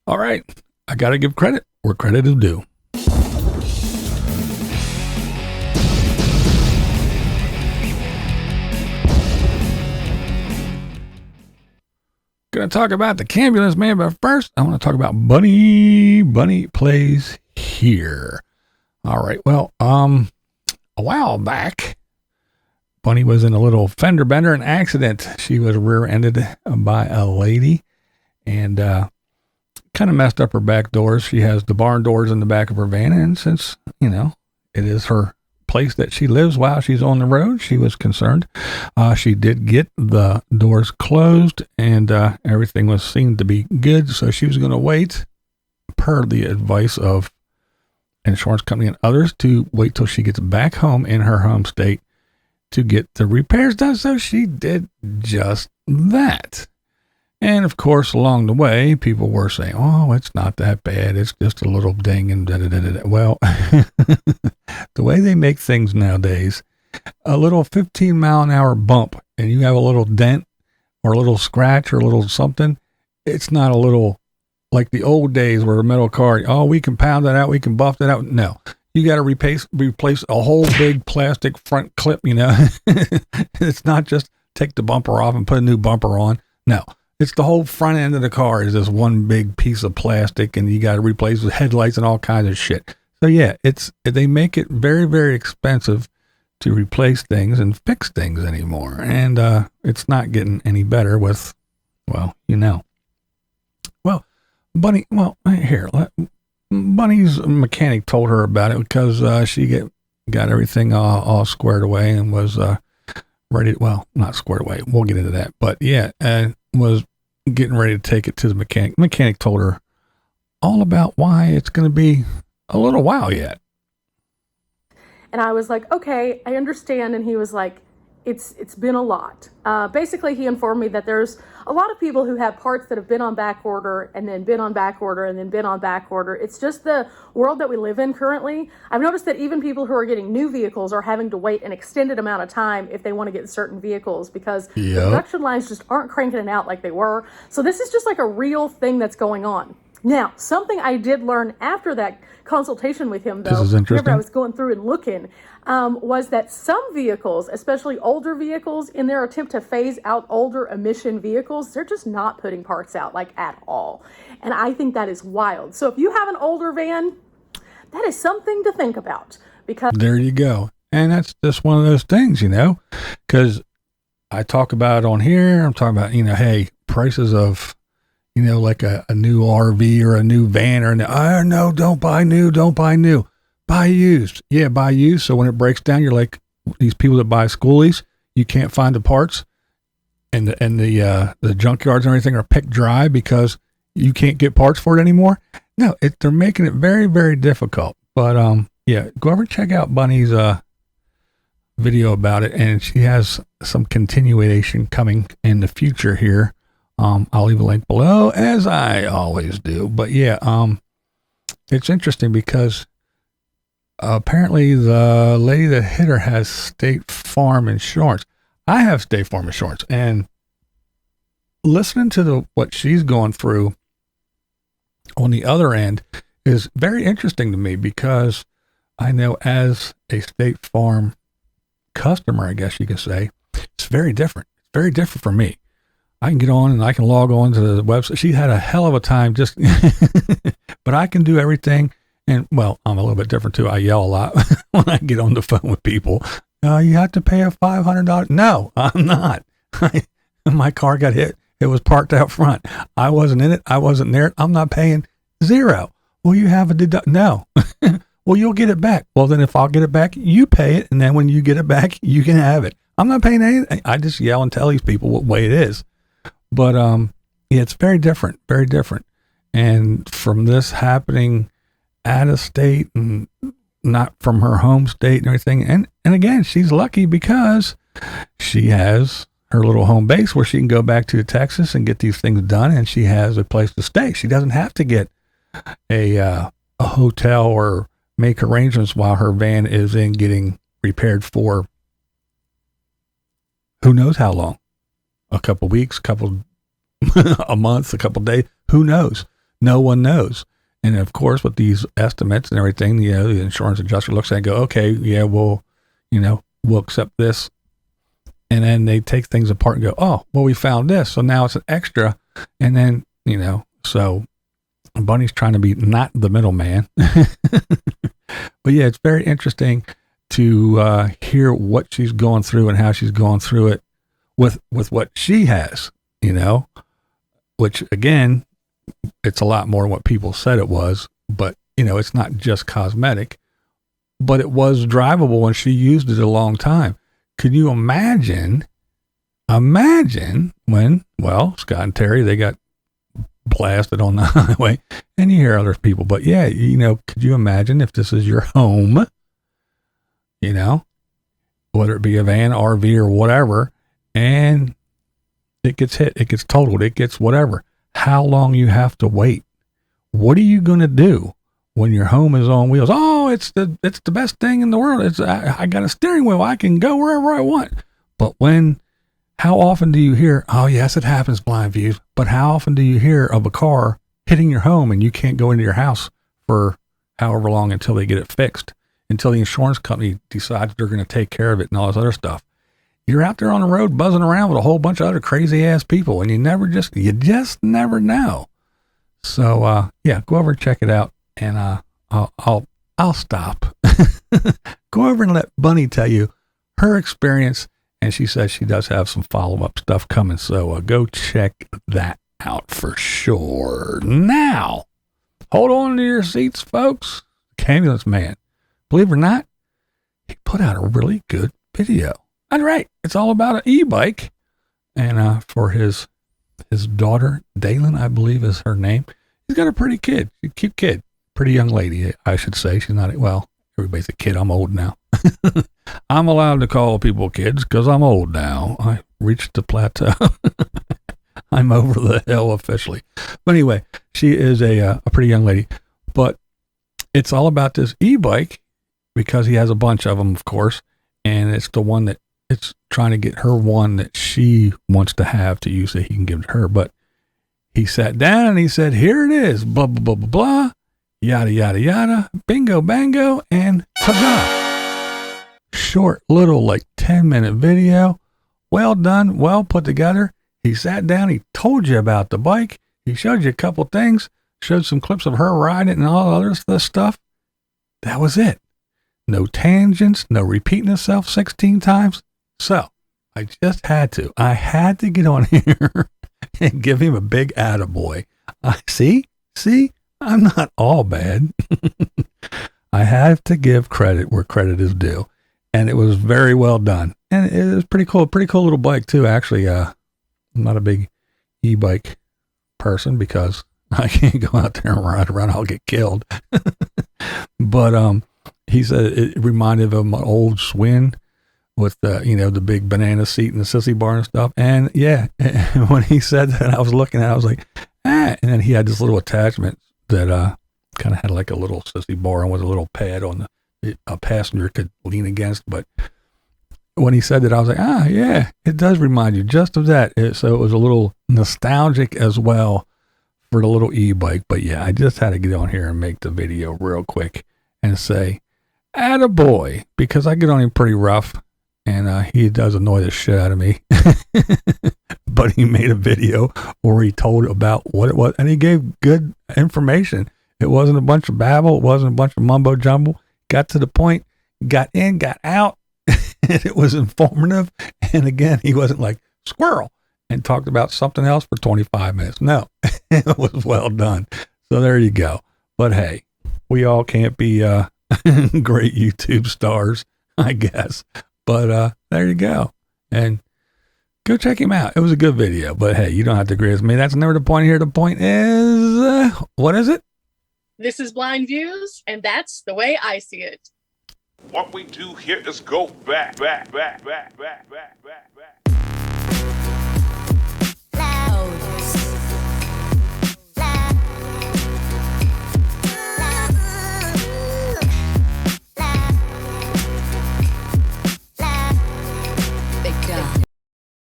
All right. I got to give credit where credit is due. Going to talk about the Campulance Man, but first I want to talk about Bunny Plays Here. All right. Well, a while back, Bunny was in a little fender bender, an accident. She was rear-ended by a lady and kind of messed up her back doors. She has the barn doors in the back of her van, and since, it is her place that she lives while she's on the road, she was concerned. She did get the doors closed, and everything was seemed to be good, so she was going to wait, per the advice of insurance company and others, to wait till she gets back home in her home state to get the repairs done. So she did just that. And of course, along the way, people were saying, oh, it's not that bad. It's just a little ding and da-da-da-da-da. Well, the way they make things nowadays, a little 15-mile-an-hour bump and you have a little dent or a little scratch or a little something, it's not a little like the old days where a metal car, oh, we can pound that out, we can buff that out. No, you got to replace a whole big plastic front clip, It's not just take the bumper off and put a new bumper on. No. It's the whole front end of the car is this one big piece of plastic, and you got to replace the headlights and all kinds of shit. So yeah, they make it very, very expensive to replace things and fix things anymore. And it's not getting any better with, Well, Bunny's mechanic told her about it because she got everything all squared away and was ready. Well, not squared away. We'll get into that. But yeah, was getting ready to take it to the mechanic. Mechanic told her all about why it's going to be a little while yet. And I was like, okay, I understand. And he was like, it's been a lot. Basically, he informed me that there's a lot of people who have parts that have been on back order and then been on back order and then been on back order. It's just the world that we live in currently. I've noticed that even people who are getting new vehicles are having to wait an extended amount of time if they want to get certain vehicles because the production lines just aren't cranking it out like they were. So this is just like a real thing that's going on. Now, something I did learn after that consultation with him, though, whenever I was going through and looking, was that some vehicles, especially older vehicles, in their attempt to phase out older emission vehicles, they're just not putting parts out, like, at all. And I think that is wild. So if you have an older van, that is something to think about. Because there you go. And that's just one of those things, because I talk about it on here. I'm talking about, hey, prices of, like a new RV or a new van or no, don't buy new, buy used. Yeah, buy used. So when it breaks down, you're like these people that buy schoolies, you can't find the parts and the junkyards and everything are picked dry because you can't get parts for it anymore. No, they're making it very, very difficult. But yeah, go over and check out Bunny's video about it. And she has some continuation coming in the future here. I'll leave a link below as I always do, but yeah, it's interesting because apparently the lady that hit her has State Farm insurance. I have State Farm insurance, and listening to what she's going through on the other end is very interesting to me because I know as a State Farm customer, I guess you could say, it's very different. It's very different for me. I can get on and I can log on to the website. She had a hell of a time just, but I can do everything. And well, I'm a little bit different too. I yell a lot when I get on the phone with people. You have to pay a $500. No, I'm not. My car got hit. It was parked out front. I wasn't in it. I wasn't there. I'm not paying $0. Well, you have a deduct. No. Well, you'll get it back. Well, then if I'll get it back, you pay it. And then when you get it back, you can have it. I'm not paying anything. I just yell and tell these people what way it is. But yeah, it's very different, very different. And from this happening out of state and not from her home state and everything. And again, she's lucky because she has her little home base where she can go back to Texas and get these things done. And she has a place to stay. She doesn't have to get a hotel or make arrangements while her van is in getting repaired for who knows how long. A couple weeks, a month, a couple days, who knows? No one knows. And of course, with these estimates and everything, the insurance adjuster looks at it and go, okay, yeah, we'll accept this. And then they take things apart and go, oh, well, we found this. So now it's an extra. And then, so Bunny's trying to be not the middleman. But yeah, it's very interesting to hear what she's going through and how she's going through it with what she has, which again, it's a lot more than what people said it was, but it's not just cosmetic, but it was drivable and she used it a long time. Could you imagine when, Scott and Terry, they got blasted on the highway and you hear other people, but yeah, could you imagine if this is your home, whether it be a van, RV or whatever, and it gets hit, it gets totaled, it gets whatever, how long you have to wait? What are you going to do when your home is on wheels? Oh, it's the best thing in the world. I got a steering wheel. I can go wherever I want. But how often do you hear, oh yes, it happens, BlindViews, but how often do you hear of a car hitting your home and you can't go into your house for however long until they get it fixed, until the insurance company decides they're going to take care of it and all this other stuff? You're out there on the road buzzing around with a whole bunch of other crazy ass people and you just never know. So, yeah, go over and check it out and, I'll stop. Go over and let Bunny tell you her experience. And she says she does have some follow-up stuff coming. So, go check that out for sure. Now, hold on to your seats, folks. Campulance Man, believe it or not, he put out a really good video. That's right. It's all about an e-bike. And for his daughter, Daylin, I believe is her name. He's got a pretty kid. She's a cute kid. Pretty young lady, I should say. She's not, everybody's a kid. I'm old now. I'm allowed to call people kids because I'm old now. I reached the plateau. I'm over the hill officially. But anyway, she is a pretty young lady. But it's all about this e-bike because he has a bunch of them, of course. And it's the one that it's trying to get her one that she wants to have to use that he can give to her. But he sat down and he said, here it is, blah, blah, blah, blah, blah, yada, yada, yada, bingo, bango, and ta-da. Short little 10-minute video. Well done, well put together. He sat down, he told you about the bike. He showed you a couple things, showed some clips of her riding and all the other stuff. That was it. No tangents, no repeating itself 16 times. So I just had to get on here and give him a big attaboy. See, I'm not all bad. I have to give credit where credit is due. And it was very well done. And it was pretty cool little bike too. Actually, I'm not a big e-bike person because I can't go out there and ride around. I'll get killed. But, he said it reminded him of an old Swin with the big banana seat and the sissy bar and stuff. And yeah, when he said that, I was looking at it, I was like, ah. And then he had this little attachment that kind of had like a little sissy bar and with a little pad on a passenger could lean against. But when he said that, I was like, ah, yeah, it does remind you just of that. So it was a little nostalgic as well for the little e-bike. But yeah, I just had to get on here and make the video real quick and say, attaboy, because I get on him pretty rough and he does annoy the shit out of me. But he made a video where he told about what it was and he gave good information. It wasn't a bunch of babble. It wasn't a bunch of mumbo jumbo. Got to the point, got in, got out, and it was informative. And again, he wasn't like squirrel and talked about something else for 25 minutes. No, it was well done. So there you go. But hey, we all can't be great YouTube stars, I guess. But there you go. And go check him out. It was a good video. But hey, you don't have to agree with me. That's never the point here. The point is, what is it? This is BlindViews, and that's the way I see it. What we do here is go back.